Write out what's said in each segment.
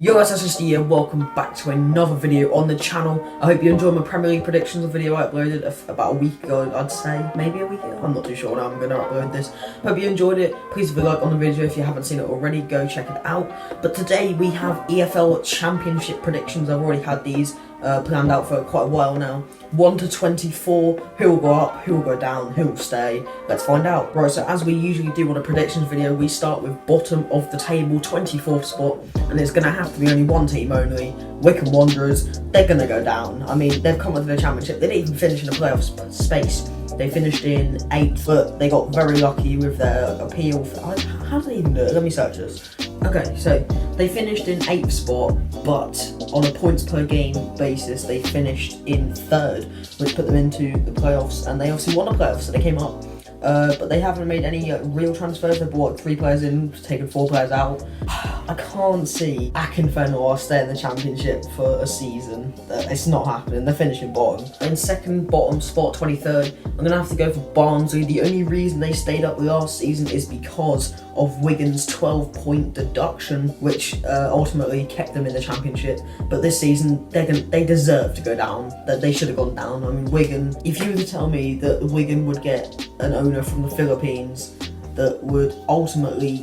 Yo guys, that's here. Welcome back to another video on the channel. I hope you enjoyed my Premier League predictions video I uploaded about a week ago, I'd say. Maybe a week ago? I'm not too sure now I'm going to upload this. Hope you enjoyed it. Please leave a like on the video if you haven't seen it already. Go check it out. But today we have EFL Championship predictions. I've already had these planned out for quite a while now. 1 to 24, who will go up, who will go down, who will stay. Let's find out. Right, so as we usually do on a predictions video, we start with bottom of the table, 24th spot, and it's going to have to be only one team only, Wycombe Wanderers. They're going to go down. I mean, they've come into the championship, they didn't even finish in the playoff space. They finished in 8th, but they got very lucky with their appeal. How did they even do it? Let me search this. Okay, so they finished in 8th spot, but on a points per game basis, they finished in 3rd, which put them into the playoffs, and they obviously won the playoffs, so they came up. But they haven't made any real transfers. They've brought 3 players in, taken 4 players out. I can't see Akinfenor stay in the championship for a season. It's not happening. They're finishing bottom. In second bottom spot, 23rd, I'm going to have to go for Barnsley. The only reason they stayed up last season is because of Wigan's 12-point deduction, which ultimately kept them in the championship. But this season, they deserve to go down. They should have gone down. I mean, Wigan, if you were to tell me that Wigan would get an owner from the Philippines that would ultimately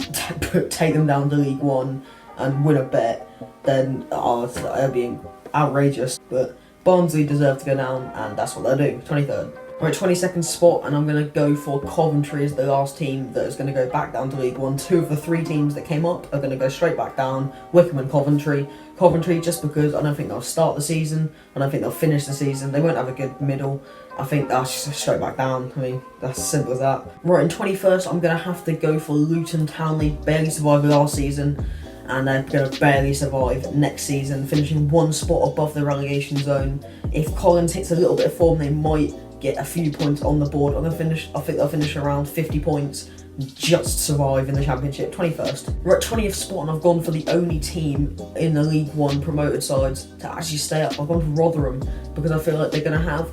take them down to League One and win a bet, then that'd be outrageous. But Barnsley deserve to go down, and that's what they'll do. 23rd. Right, 22nd spot, and I'm going to go for Coventry as the last team that is going to go back down to League One. 2 of the 3 teams that came up are going to go straight back down, Wycombe and Coventry. Coventry, just because I don't think they'll start the season, I don't think they'll finish the season, they won't have a good middle. I think that's just straight back down. I mean, that's as simple as that. Right, in 21st, I'm going to have to go for Luton Town. They barely survived last season, and they're going to barely survive next season, finishing 1 spot above the relegation zone. If Collins hits a little bit of form, they might get a few points on the board. I think they'll finish around 50 points, just survive in the championship. 21st. We're at 20th spot, and I've gone for the only team in the League One promoted sides to actually stay up. I've gone for Rotherham because I feel like they're going to have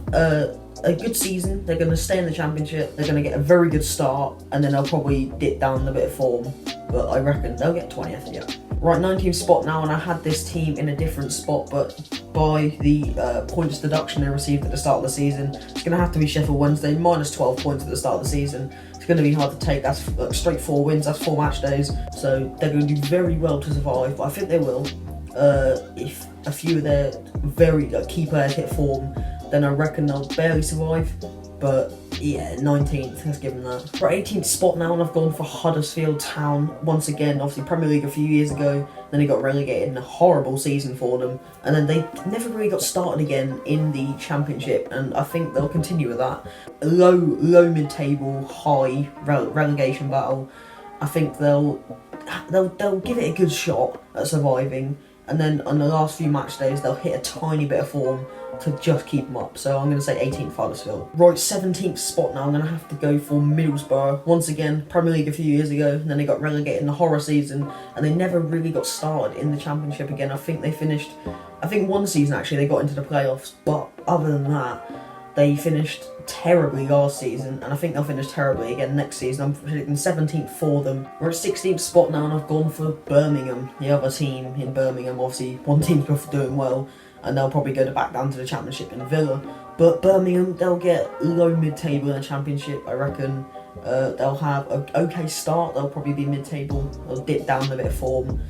a good season. They're going to stay in the championship. They're going to get a very good start, and then they'll probably dip down a bit of form. But I reckon they'll get 20th, yeah. Right, 19th spot now, and I had this team in a different spot, but by the points deduction they received at the start of the season, it's going to have to be Sheffield Wednesday, minus 12 points at the start of the season. It's going to be hard to take. That's straight 4 wins, that's 4 match days, so they're going to do very well to survive, but I think they will. If a few of their very key players hit form, then I reckon they'll barely survive. But yeah, 19th, let's give them that. Right, 18th spot now, and I've gone for Huddersfield Town. Once again, obviously Premier League a few years ago, then they got relegated in a horrible season for them, and then they never really got started again in the Championship, and I think they'll continue with that. Low mid-table, high relegation battle. I think they'll give it a good shot at surviving, and then on the last few match days they'll hit a tiny bit of form to just keep them up. So I'm going to say 18th Huddersfield. Right, 17th spot now, I'm going to have to go for Middlesbrough. Once again, Premier League a few years ago, and then they got relegated in the horror season, and they never really got started in the Championship again. I think one season actually they got into the playoffs, but other than that, they finished terribly last season, and I think they'll finish terribly again next season. I'm predicting 17th for them. We're at 16th spot now, and I've gone for Birmingham, the other team in Birmingham. Obviously, one team's doing well, and they'll probably go back down to the Championship in Villa. But Birmingham, they'll get low mid-table in the Championship, I reckon. They'll have an okay start, they'll probably be mid-table, they'll dip down a bit of form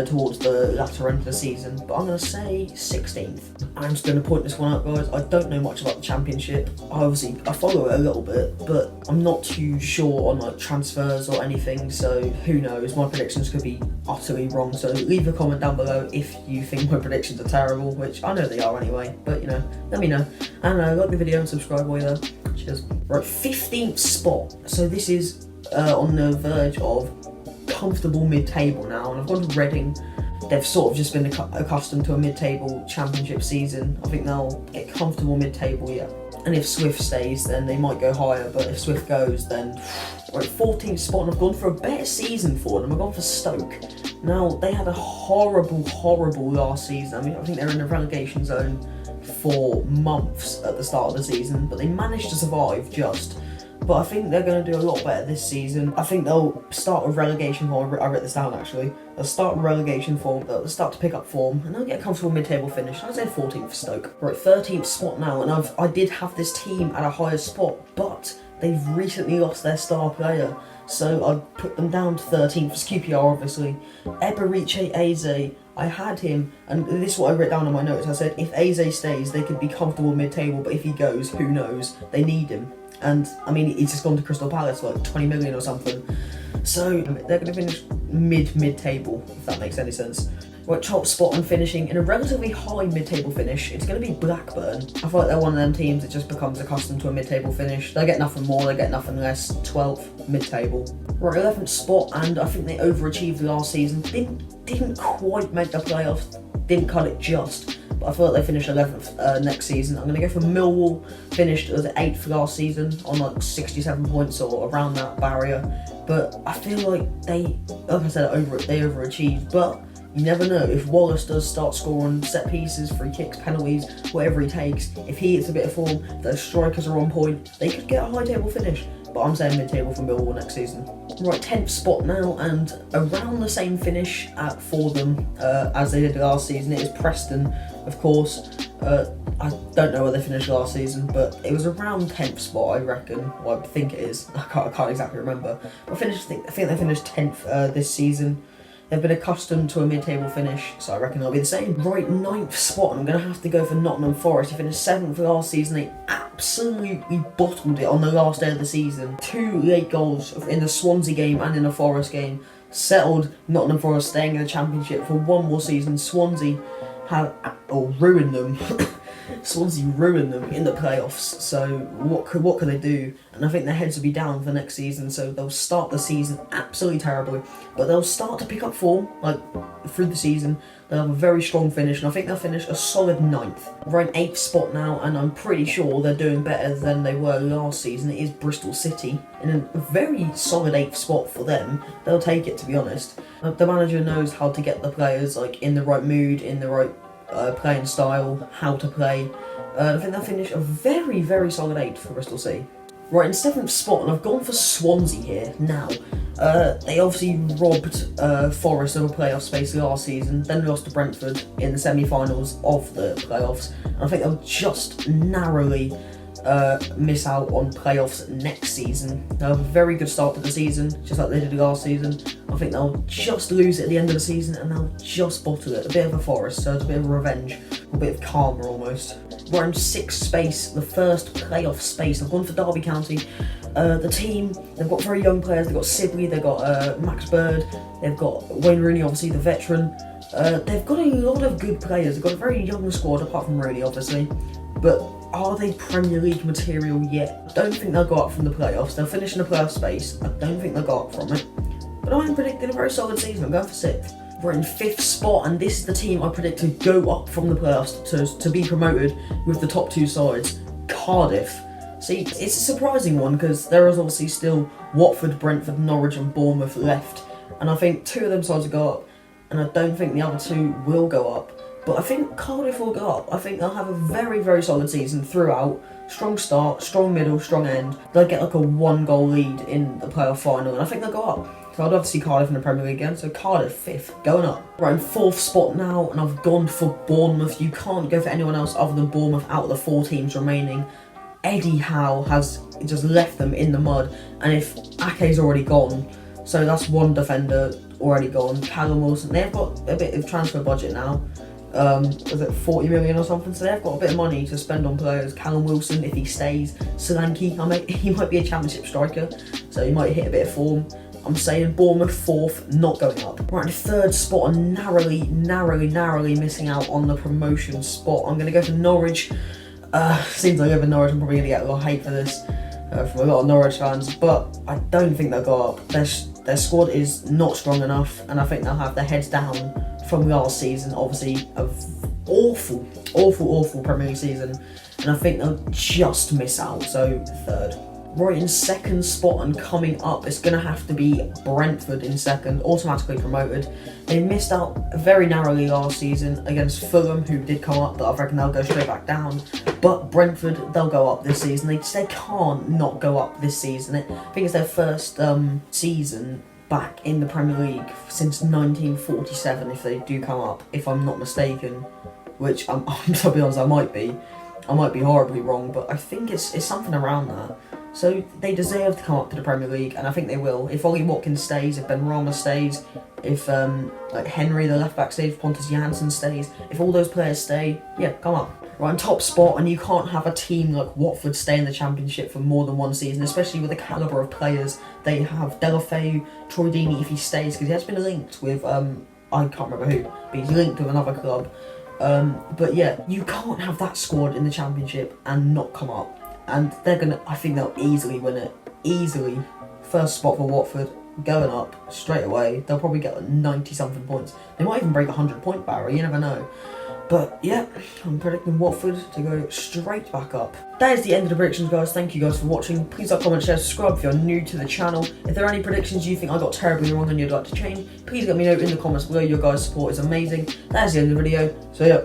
towards the latter end of the season, but I'm going to say 16th. I'm just going to point this one out, guys. I don't know much about the Championship. I follow it a little bit, but I'm not too sure on like transfers or anything, so who knows, my predictions could be utterly wrong. So leave a comment down below if you think my predictions are terrible, which I know they are anyway, but you know, let me know. And like the video and subscribe while you're there. Cheers. Right, 15th spot. So this is on the verge of comfortable mid-table now, and I've gone to Reading. They've sort of just been accustomed to a mid-table Championship season. I think they'll get comfortable mid-table, yeah. And if Swift stays, then they might go higher, but if Swift goes, then... Right, 14th spot, and I've gone for a better season for them. I've gone for Stoke. Now, they had a horrible last season. I mean, I think they're in the relegation zone for months at the start of the season, but they managed to survive just. but I think they're going to do a lot better this season. I think they'll start with relegation form. I wrote this down actually. They'll start with relegation form, they'll start to pick up form, and they'll get a comfortable mid-table finish. I'd say 14th for Stoke. We're at 13th spot now, and I did have this team at a higher spot, but they've recently lost their star player, so I put them down to 13th as QPR, obviously. Eberiche Eze, I had him, and this is what I wrote down in my notes. I said if Eze stays, they could be comfortable mid-table, but if he goes, who knows? They need him. And, I mean, he's just gone to Crystal Palace for like 20 million or something. So, they're going to finish mid-table, if that makes any sense. Right, top spot and finishing in a relatively high mid-table finish, it's going to be Blackburn. I feel like they're one of them teams that just becomes accustomed to a mid-table finish. They get nothing more, they get nothing less. 12th, mid-table. Right, 11th spot, and I think they overachieved last season. Didn't quite make the playoffs, didn't cut it just. But I feel like they finished 11th next season. I'm going to go for Millwall, finished as 8th last season on like 67 points or around that barrier. But I feel like they, like I said, they overachieved. But you never know, if Wallace does start scoring set pieces, free kicks, penalties, whatever he takes, if he hits a bit of form, the strikers are on point, they could get a high table finish. But I'm saying mid-table for Millwall next season. Right, 10th spot now, and around the same finish for them as they did last season. It is Preston, of course. I don't know where they finished last season, but it was around 10th spot, I reckon. Well, I think it is. I can't exactly remember. But I think they finished 10th this season. They've been accustomed to a mid-table finish, so I reckon they'll be the same. Right, 9th spot, I'm going to have to go for Nottingham Forest. They finished 7th last season. They absolutely bottled it on the last day of the season. 2 late goals in the Swansea game and in the Forest game settled Nottingham Forest staying in the Championship for one more season. Swansea ruined them. Swansea ruined them in the playoffs, so what could they do? And I think their heads will be down for next season, so they'll start the season absolutely terribly, but they'll start to pick up form, like, through the season. They'll have a very strong finish, and I think they'll finish a solid 9th. We're in 8th spot now, and I'm pretty sure they're doing better than they were last season. It is Bristol City, in a very solid 8th spot for them. They'll take it, to be honest. The manager knows how to get the players, like, in the right mood, in the right playing style, how to play. I think they'll finish a very, very solid 8th for Bristol City. Right, in 7th spot, and I've gone for Swansea here now. They obviously robbed Forest of a playoff space last season, then lost to Brentford in the semi-finals of the playoffs. And I think they'll just narrowly miss out on playoffs next season. They'll have a very good start to the season, just like they did last season. I think they'll just lose it at the end of the season, and they'll just bottle it. A bit of a Forest, so it's a bit of a revenge, a bit of karma almost. We're in 6th space, the first playoff space. I've gone for Derby County. The team, they've got very young players. They've got Sibley, they've got Max Bird, they've got Wayne Rooney, obviously the veteran. They've got a lot of good players. They've got a very young squad, apart from Rooney, obviously. But are they Premier League material yet? I don't think they'll go up from the playoffs. They'll finish in the playoff space. I don't think they'll go up from it. But I'm predicting a very solid season. I'm going for 6th. We're in 5th spot, and this is the team I predict to go up from the playoffs to be promoted with the top 2 sides. Cardiff. See, it's a surprising one because there is obviously still Watford, Brentford, Norwich and Bournemouth left. And I think 2 of them sides will go up, and I don't think the other 2 will go up. But I think Cardiff will go up. I think they'll have a very, very solid season throughout. Strong start, strong middle, strong end. They'll get like a 1-goal lead in the playoff final, and I think they'll go up. So I'd love to see Cardiff in the Premier League again. So Cardiff 5th, going up. Right, in 4th spot now, and I've gone for Bournemouth. You can't go for anyone else other than Bournemouth out of the 4 teams remaining. Eddie Howe has just left them in the mud, and if Ake's already gone, so that's 1 defender already gone. Callum Wilson, they've got a bit of transfer budget now. Was it 40 million or something? So they've got a bit of money to spend on players. Callum Wilson, if he stays. Solanke, he might be a Championship striker, so he might hit a bit of form. I'm saying Bournemouth 4th, not going up. Right, in 3rd spot, and narrowly missing out on the promotion spot. I'm going to go for Norwich. Seems like over Norwich, I'm probably going to get a lot of hate for this from a lot of Norwich fans, but I don't think they'll go up. Their squad is not strong enough, and I think they'll have their heads down from last season. Obviously, an awful Premier League season, and I think they'll just miss out, so 3rd. right in second spot and coming up, it's going to have to be Brentford in second, automatically promoted. They missed out very narrowly last season against Fulham, who did come up, but I reckon they'll go straight back down. But Brentford, they'll go up this season. They can't not go up this season. I think it's their first season back in the Premier League since 1947, if they do come up, if I'm not mistaken. Which, to be honest, I might be horribly wrong, but I think it's something around that. So they deserve to come up to the Premier League, and I think they will. If Ollie Watkins stays, if Ben Rama stays, if like Henry, the left back, stays, if Pontus Jansson stays, if all those players stay, yeah, come up. Right in top spot, and you can't have a team like Watford stay in the Championship for more than one season, especially with the calibre of players they have. Delafeu, Troy Deeney, if he stays, because he has been linked with, I can't remember who, but he's linked with another club. But yeah, you can't have that squad in the Championship and not come up. And I think they'll easily win it. Easily. First spot for Watford, going up straight away. They'll probably get like 90-something points. They might even break a 100-point barrier, you never know. But yeah, I'm predicting Watford to go straight back up. That is the end of the predictions, guys. Thank you guys for watching. Please like, comment, share, subscribe if you're new to the channel. If there are any predictions you think I got terribly wrong and you'd like to change, please let me know in the comments below. Your guys' support is amazing. That is the end of the video. So yeah.